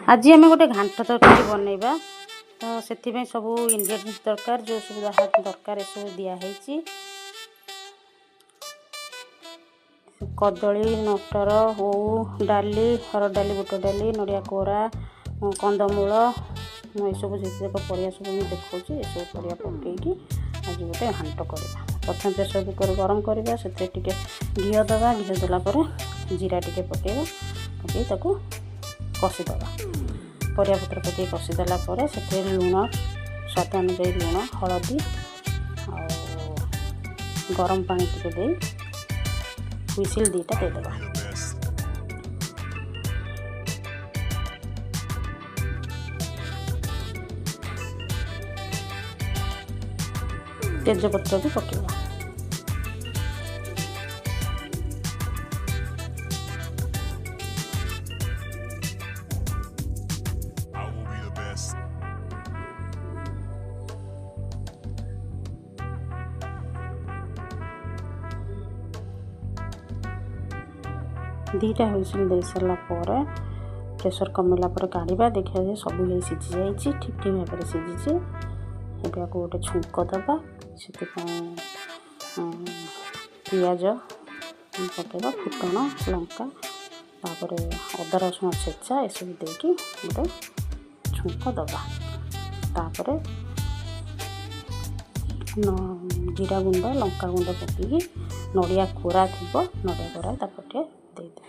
आज आम गोटे घांट तरकारी बनइबा तो से सब इंग्रेडिएंट्स दरकार जो सब दरकार सब दिखाई कदली मटर हो डाली हरड़ डाली बुट डाली नड़िया कोरा कंदमूल सब परिया सब मुझे देखा सब परिया पकईकि आज गोटे घांट करवा। प्रथम प्रेसर कुकर गरम करवा से घी दबा घी देलापर जीरा टे पकेबा पकई ताको कषिदबा परिया पत्र पकई कषिदेला से लुण स्वाद अनुसार लुण हलदी गरम पानी टे दे हुइसिल दीटा देदेबा। तेजपत्र भी पकेबा। दीटा हुइसिल दे सारा प्रेसर कमेला काढ़ा देखा सब ये सीझी जाइए ठीक ठीक भाव में सीझी एवं गोटे छुंक दबा से पियाज पकेबा फुटण लंका तापर अदा रसुण छेचा ये सब देकी गोटे छुंक दबा तापर जीरा गुंड लंका गुंड पकईकि नड़िया कोरा थी नड़िया कोरा तापर दे दे।